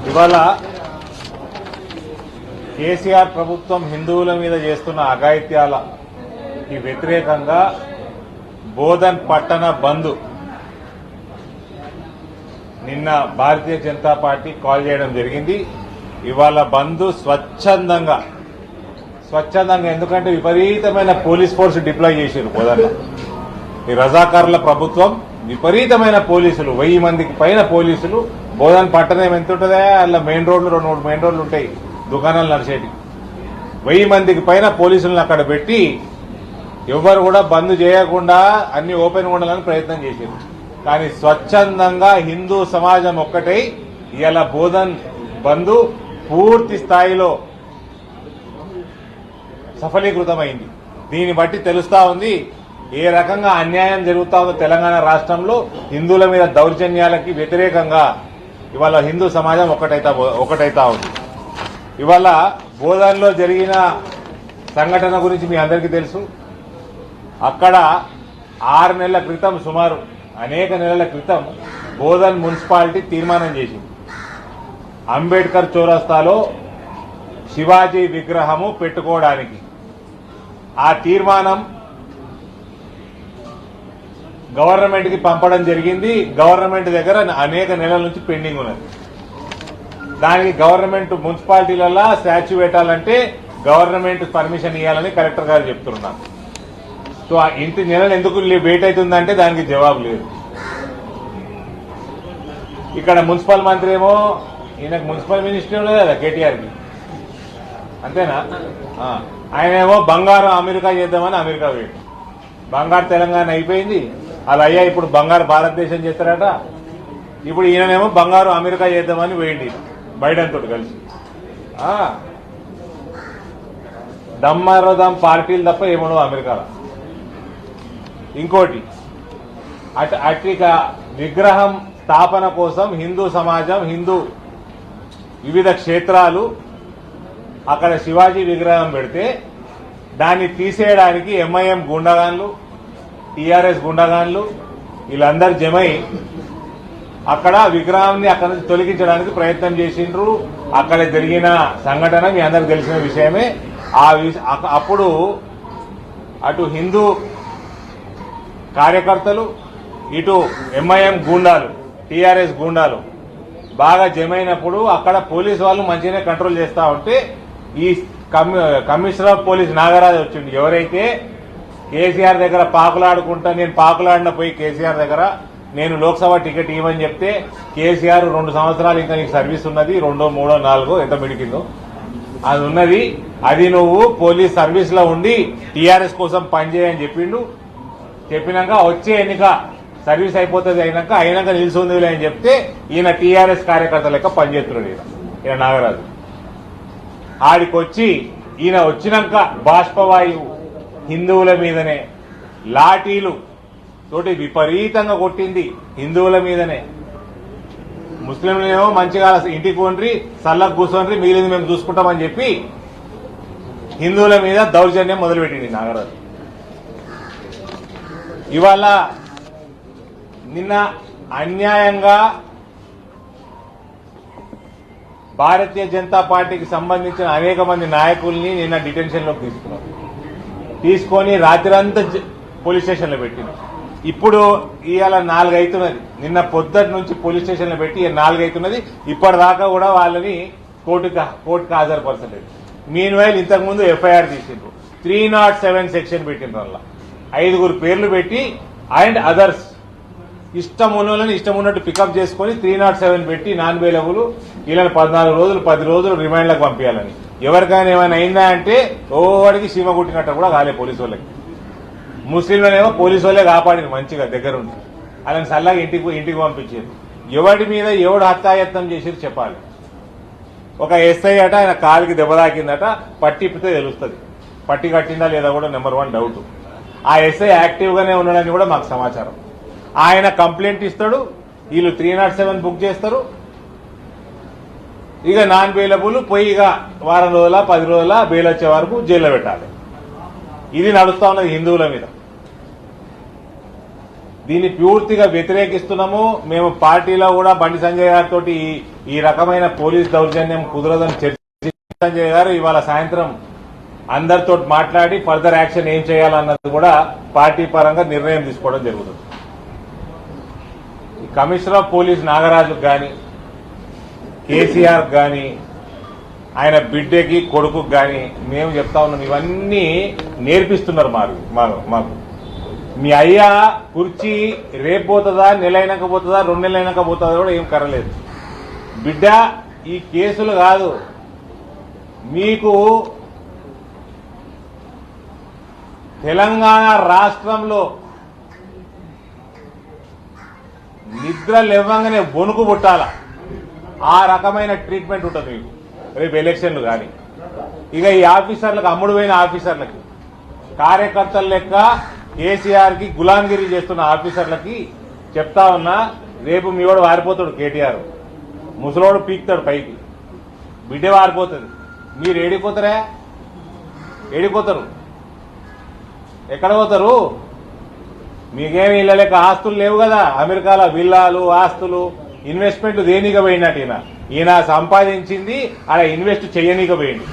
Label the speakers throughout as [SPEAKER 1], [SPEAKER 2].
[SPEAKER 1] ఇవాళ కేసీఆర్ ప్రభుత్వం హిందువుల మీద చేస్తున్న అఘాయిత్యాలకి వ్యతిరేకంగా బోధన్ పట్టణ బంద్ నిన్న భారతీయ జనతా పార్టీ కాల్ చేయడం జరిగింది. ఇవాళ బంద్ స్వచ్ఛందంగా ఎందుకంటే విపరీతమైన పోలీస్ ఫోర్స్ డిప్లాయ్ చేశారు బోధన్లో. ఈ రజాకారుల ప్రభుత్వం విపరీతమైన పోలీసులు 1000 మందికి పైన పోలీసులు బోధన్ పట్టణం ఎంత ఉంటుందా, అలా మెయిన్ రోడ్లు 2-3 మెయిన్ రోడ్లు ఉంటాయి దుకాణాలు నడిచేటి. 1000 మందికి పైన పోలీసులను అక్కడ పెట్టి ఎవరు కూడా బంద్ చేయకుండా అన్ని ఓపెన్ ఉండాలని ప్రయత్నం చేశారు. కానీ స్వచ్ఛందంగా హిందూ సమాజం ఒక్కటై ఇలా బోధన్ బంద్ పూర్తి స్థాయిలో సఫలీకృతమైంది. దీన్ని బట్టి తెలుస్తా ఉంది ఏ రకంగా అన్యాయం జరుగుతా ఉందో తెలంగాణ రాష్ట్రంలో. హిందువుల మీద దౌర్జన్యాలకి వ్యతిరేకంగా ఇవాళ హిందూ సమాజం ఒకటైతా ఉంది. ఇవాళ బోధన్లో జరిగిన సంఘటన గురించి మీ అందరికీ తెలుసు. అక్కడ 6 నెలల క్రితం, సుమారు అనేక నెలల క్రితం బోధన్ మున్సిపాలిటీ తీర్మానం చేసింది అంబేద్కర్ చౌరస్తాలో శివాజీ విగ్రహము పెట్టుకోవడానికి. ఆ తీర్మానం గవర్నమెంట్ కి పంపడం జరిగింది. గవర్నమెంట్ దగ్గర అనేక నెలల నుంచి పెండింగ్ ఉన్నది. దానికి గవర్నమెంట్ మున్సిపాలిటీలలో స్టాచ్యూ పెట్టాలంటే గవర్నమెంట్ పర్మిషన్ ఇవ్వాలని కలెక్టర్ గారు చెప్తున్నారు. సో ఆ ఇంటి నెలలు ఎందుకు వెయిట్ అవుతుందంటే దానికి జవాబు లేదు. ఇక్కడ మున్సిపల్ మంత్రి ఏమో, ఈయనకు మున్సిపల్ మినిస్ట్రీ ఉండదు కదా కేటీఆర్కి, అంతేనా? ఆయన ఏమో బంగారం అమెరికా చేద్దామని అమెరికా పోయాడు. బంగారు తెలంగాణ అయిపోయింది, అలా అయ్యా ఇప్పుడు బంగారు భారతదేశం చేస్తారట. ఇప్పుడు ఈయననేమో బంగారు అమెరికా చేద్దామని పోయింది బైడెన్ తోటి కలిసి. దమ్మరదం పార్టీలు తప్ప ఏమో అమెరికాలో. ఇంకోటి అట్టిక విగ్రహం స్థాపన కోసం హిందూ సమాజం, హిందూ వివిధ క్షేత్రాలు అక్కడ శివాజీ విగ్రహం పెడితే దాన్ని తీసేయడానికి ఎంఐఎం గుండగాన్లు, టీఆర్ఎస్ గుండగాన్లు వీళ్ళందరూ జమై అక్కడ విగ్రహాన్ని అక్కడ నుంచి తొలగించడానికి ప్రయత్నం చేసిండ్రు. అక్కడ జరిగిన సంఘటన మీ అందరికి తెలిసిన విషయమే. అప్పుడు అటు హిందూ కార్యకర్తలు, ఇటు ఎంఐఎం గూండాలు, టీఆర్ఎస్ గూండాలు బాగా జమైనప్పుడు అక్కడ పోలీసు వాళ్ళు మంచిగానే కంట్రోల్ చేస్తా ఉంటే ఈ కమిషనర్ ఆఫ్ పోలీస్ నాగరాజు వచ్చిండు. ఎవరైతే కేసీఆర్ దగ్గర పాకులాడుకుంటా, నేను పాకులాడిన పోయి కేసీఆర్ దగ్గర నేను లోక్సభ టికెట్ ఇవ్వని చెప్తే కేసీఆర్ 2 సంవత్సరాలు ఇంకా నీకు సర్వీస్ ఉన్నది, 2, 3, 4 ఎంత మిడికిందో అది ఉన్నది, అది నువ్వు పోలీస్ సర్వీస్ లో ఉండి టీఆర్ఎస్ కోసం పనిచేయని చెప్పిండు. చెప్పినాక వచ్చే ఎన్నిక సర్వీస్ అయినాక నిలిచిందిలే అని చెప్తే ఈయన టీఆర్ఎస్ కార్యకర్త లెక్క పనిచేస్తున్నాడు. ఈయన నాగరాజు ఆడికొచ్చి ఈయన వచ్చినాక బాష్పవాయువు హిందువుల మీదనే లాఠీలు తోటి విపరీతంగా కొట్టింది. హిందువుల మీదనే. ముస్లింలేమో మంచిగా ఇంటికి కొండ్రి, సల్లకు కూర్చోండ్రి, మిగిలింది మేము చూసుకుంటామని చెప్పి హిందువుల మీద దౌర్జన్యం మొదలుపెట్టింది నాగరాజు. ఇవాళ నిన్న అన్యాయంగా భారతీయ జనతా పార్టీకి సంబంధించిన అనేక మంది నాయకుల్ని నిన్న డిటెన్షన్లోకి తీసుకొని రాత్రంతా పోలీస్ స్టేషన్లో పెట్టింది. ఇప్పుడు ఇవాళ 4 అవుతున్నది. నిన్న పొద్దుటి నుంచి పోలీస్ స్టేషన్లో పెట్టి 4 అవుతున్నది. ఇప్పటిదాకా కూడా వాళ్ళని కోర్టుకు హాజరుపరచలేదు. మీన్ వైల్ ఇంతకుముందు ఎఫ్ఐఆర్ తీసిండ్రు. 307 సెక్షన్ పెట్టిండ్రు. వల్ల 5 పేర్లు పెట్టి అండ్ అదర్స్ ఇష్టం ఉన్నట్టు పికప్ చేసుకుని 307 పెట్టి నాన్ బెయిలబుల్ వీళ్ళని 14 రోజులు 10 రోజులు రిమాండ్లకు పంపించాలని. ఎవరికైనా ఏమైనా అయిందా అంటే ఓడికి సీమ కుట్టినట్టు కూడా కాలే పోలీసు వాళ్ళకి. ముస్లింలనేమో పోలీసు వాళ్ళే కాపాడిరు మంచిగా దగ్గరుండి. అలాని సల్లాగా ఇంటికి పంపించారు. ఎవడి మీద ఎవడు హత్యాయత్నం చేసిరు చెప్పాలి. ఒక ఎస్ఐ అట, ఆయన కాలికి దెబ్బ తాకిందట, పట్టిప్పితే తెలుస్తుంది. పట్టి కట్టిందా లేదా కూడా నెంబర్ 1 డౌట్. ఆ ఎస్ఐ యాక్టివ్ గానే ఉన్నాడని కూడా మాకు సమాచారం. ఆయన కంప్లైంట్ ఇస్తాడు, వీళ్ళు 307 బుక్ చేస్తారు. ఇక నాన్ బెయిలబుల్ పోయి ఇక వారం రోజుల 10 రోజుల బెయిల్ వచ్చే వరకు జైల్లో పెట్టాలి. ఇది నడుస్తా ఉన్నది హిందువుల మీద. దీన్ని పూర్తిగా వ్యతిరేకిస్తున్నాము. మేము పార్టీలో కూడా బండి సంజయ్ గారితో ఈ రకమైన పోలీస్ దౌర్జన్యం కుదరదని చర్చించి సంజయ్ గారు ఇవాళ సాయంత్రం అందరితో మాట్లాడి ఫర్దర్ యాక్షన్ ఏం చేయాలన్నది కూడా పార్టీ పరంగా నిర్ణయం తీసుకోవడం జరుగుతుంది. కమిషనర్ ఆఫ్ పోలీస్ నాగరాజుకు కానీ కేసీఆర్ కానీ ఆయన బిడ్డకి కొడుకుకు కానీ మేము చెప్తా ఉన్నాం, ఇవన్నీ నేర్పిస్తున్నారు మాకు. మీ అయ్యా కుర్చీ రేపు పోతుందా, నెల అయినాక పోతుందా, 2 నెలలు అయినాక పోతుందా కూడా ఏం కరలేదు. బిడ్డ ఈ కేసులు కాదు, మీకు తెలంగాణ రాష్ట్రంలో నిద్ర లేవంగానే వణుకు పుట్టాల, ఆ రకమైన ట్రీట్మెంట్ ఉంటుంది మీకు రేపు ఎలక్షన్లు. కానీ ఇక ఈ ఆఫీసర్లకు, అమ్ముడు పోయిన ఆఫీసర్లకి, కార్యకర్తల లెక్క కేసీఆర్ కి గులాంగిరి చేస్తున్న ఆఫీసర్లకి చెప్తా ఉన్నా, రేపు మీ వాడు వారిపోతాడు. కేటీఆర్ ముసలోడు పీక్తాడు పైకి, బిడ్డ వారిపోతుంది. మీరు ఏడిపోతారా? ఏడిపోతారు? ఎక్కడ పోతారు? మీకేమి ఇళ్ళ లెక్క ఆస్తులు లేవు కదా. అమెరికాలో విల్లాలు, ఆస్తులు, ఇన్వెస్ట్మెంట్ దేనిగా పోయినట్టు ఈయన సంపాదించింది అలా ఇన్వెస్ట్ చేయనీక పోయింది.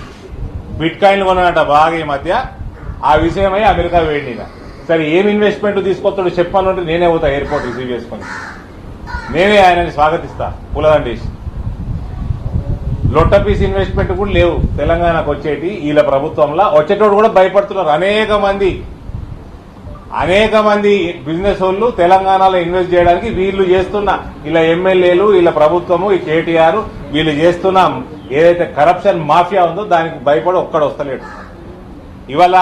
[SPEAKER 1] బిట్ కాయిన్లు కొన్నాడట బాగా ఈ మధ్య, ఆ విషయమై అమెరికా పోయింది. సరే ఏం ఇన్వెస్ట్మెంట్ తీసుకొస్తాడు చెప్పాలంటే నేనే పోతా ఎయిర్పోర్ట్ రిసీవ్ చేసుకుని, నేనే ఆయనని స్వాగతిస్తా పూలదండేసి. లొట్టపీస్ ఇన్వెస్ట్మెంట్ కూడా లేవు తెలంగాణకు వచ్చేటి. వీళ్ళ ప్రభుత్వంలో వచ్చేటోడు కూడా భయపడుతున్నారు. అనేక మంది బిజినెస్ వాళ్ళు తెలంగాణలో ఇన్వెస్ట్ చేయడానికి వీళ్ళు చేస్తున్న, ఇలా ఎమ్మెల్యేలు, వీళ్ళ ప్రభుత్వము, ఈ కేటీఆర్ వీళ్ళు చేస్తున్న ఏదైతే కరప్షన్ మాఫియా ఉందో దానికి భయపడి ఒక్కడ వస్తలేడు. ఇవాళ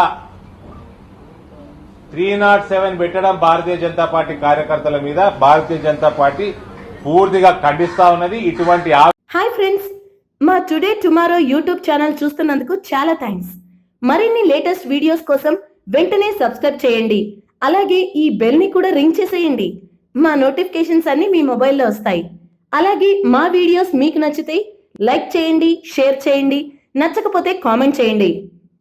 [SPEAKER 1] 307 పెట్టడం భారతీయ జనతా పార్టీ కార్యకర్తల మీద భారతీయ జనతా పార్టీ పూర్తిగా ఖండిస్తా ఉన్నది. ఇటువంటి
[SPEAKER 2] హాయ్ ఫ్రెండ్స్, మా టుడే టుమారో యూట్యూబ్ ఛానల్ చూస్తున్నందుకు చాలా థ్యాంక్స్. మరిన్ని లేటెస్ట్ వీడియోస్ కోసం వెంటనే సబ్స్క్రైబ్ చేయండి. అలాగే ఈ బెల్ ని కూడా రింగ్ చేసేయండి. మా నోటిఫికేషన్స్ అన్ని మీ మొబైల్లో వస్తాయి. అలాగే మా వీడియోస్ మీకు నచ్చితే లైక్ చేయండి, షేర్ చేయండి, నచ్చకపోతే కామెంట్ చేయండి.